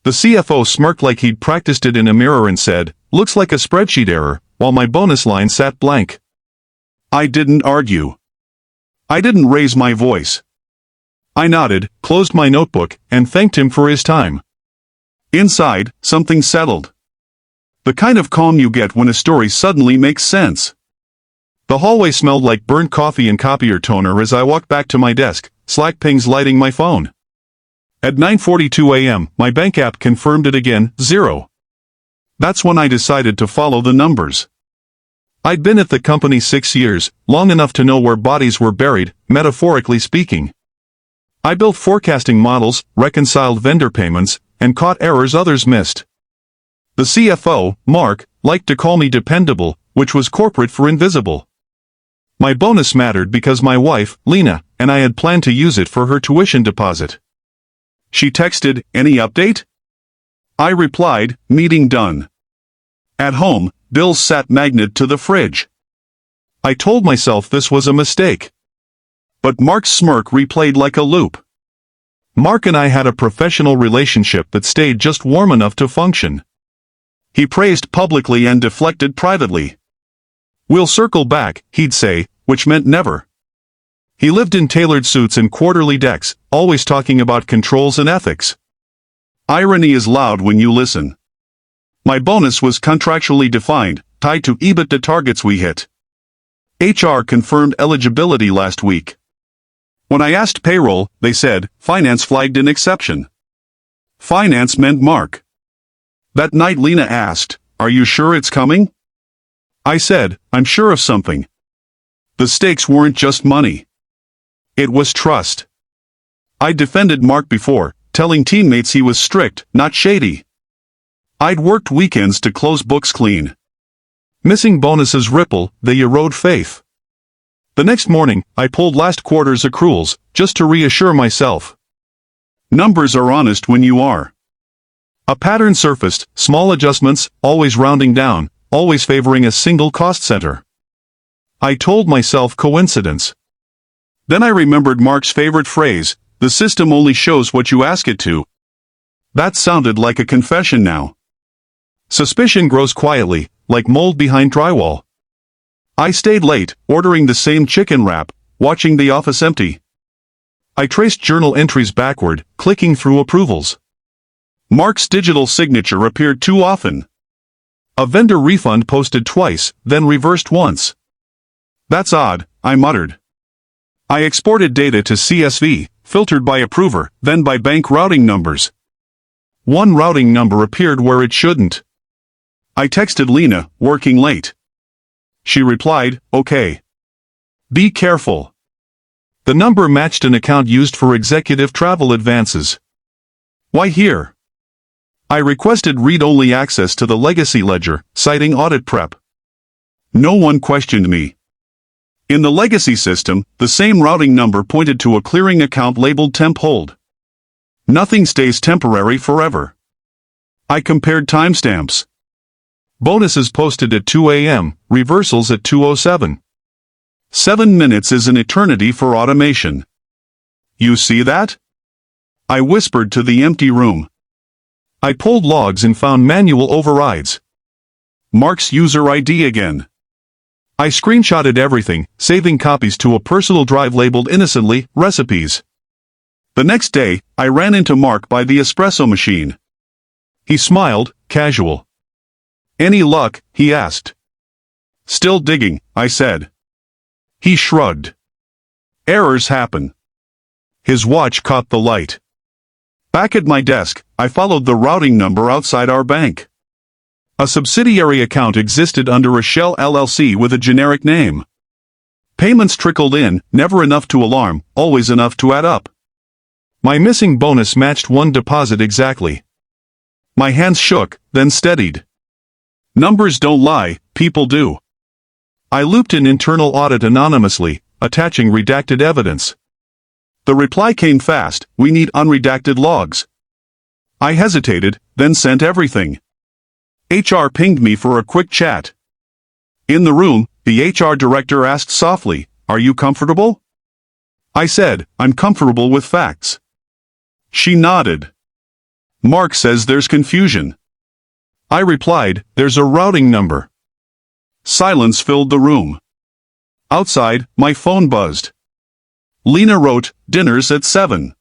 The CFO smirked like he'd practiced it in a mirror and said, "Looks like a spreadsheet error," while my bonus line sat blank. I didn't argue. I didn't raise my voice. I nodded, closed my notebook, and thanked him for his time. Inside, something settled. The kind of calm you get when a story suddenly makes sense. The hallway smelled like burnt coffee and copier toner as I walked back to my desk, Slack pings lighting my phone. At 9:42 a.m., my bank app confirmed it again, 0. That's when I decided to follow the numbers. I'd been at the company 6 years, long enough to know where bodies were buried, metaphorically speaking. I built forecasting models, reconciled vendor payments, and caught errors others missed. The CFO, Mark, liked to call me dependable, which was corporate for invisible. My bonus mattered because my wife, Lena, and I had planned to use it for her tuition deposit. She texted, "Any update?" I replied, "Meeting done." At home, bills sat magnet to the fridge. I told myself this was a mistake. But Mark's smirk replayed like a loop. Mark and I had a professional relationship that stayed just warm enough to function. He praised publicly and deflected privately. "We'll circle back," he'd say, which meant never. He lived in tailored suits and quarterly decks, always talking about controls and ethics. Irony is loud when you listen. My bonus was contractually defined, tied to EBITDA targets we hit. HR confirmed eligibility last week. When I asked payroll, they said, "Finance flagged an exception." Finance meant Mark. That night Lena asked, "Are you sure it's coming?" I said, "I'm sure of something." The stakes weren't just money. It was trust. I'd defended Mark before, telling teammates he was strict, not shady. I'd worked weekends to close books clean. Missing bonuses ripple, they erode faith. The next morning, I pulled last quarter's accruals, just to reassure myself. Numbers are honest when you are. A pattern surfaced, small adjustments, always rounding down, always favoring a single cost center. I told myself coincidence. Then I remembered Mark's favorite phrase, "The system only shows what you ask it to." That sounded like a confession now. Suspicion grows quietly, like mold behind drywall. I stayed late, ordering the same chicken wrap, watching the office empty. I traced journal entries backward, clicking through approvals. Mark's digital signature appeared too often. A vendor refund posted twice, then reversed once. "That's odd," I muttered. I exported data to CSV, filtered by approver, then by bank routing numbers. One routing number appeared where it shouldn't. I texted Lena, "Working late." She replied, "Okay. Be careful." The number matched an account used for executive travel advances. Why here? I requested read-only access to the legacy ledger, citing audit prep. No one questioned me. In the legacy system, the same routing number pointed to a clearing account labeled temp hold. Nothing stays temporary forever. I compared timestamps. Bonuses posted at 2 a.m., reversals at 2:07. 7 minutes is an eternity for automation. You see that? I whispered to the empty room. I pulled logs and found manual overrides. Mark's user ID again. I screenshotted everything, saving copies to a personal drive labeled innocently, recipes. The next day, I ran into Mark by the espresso machine. He smiled, casual. "Any luck?" he asked. "Still digging," I said. He shrugged. "Errors happen." His watch caught the light. Back at my desk, I followed the routing number outside our bank. A subsidiary account existed under a shell LLC with a generic name. Payments trickled in, never enough to alarm, always enough to add up. My missing bonus matched one deposit exactly. My hands shook, then steadied. Numbers don't lie, people do. I looped an internal audit anonymously, attaching redacted evidence. The reply came fast, "We need unredacted logs." I hesitated, then sent everything. HR pinged me for a quick chat. In the room, the HR director asked softly, "Are you comfortable?" I said, "I'm comfortable with facts." She nodded. Mark says there's confusion. I replied, there's a routing number. Silence filled the room. Outside, my phone buzzed. Lena wrote, dinner's at 7.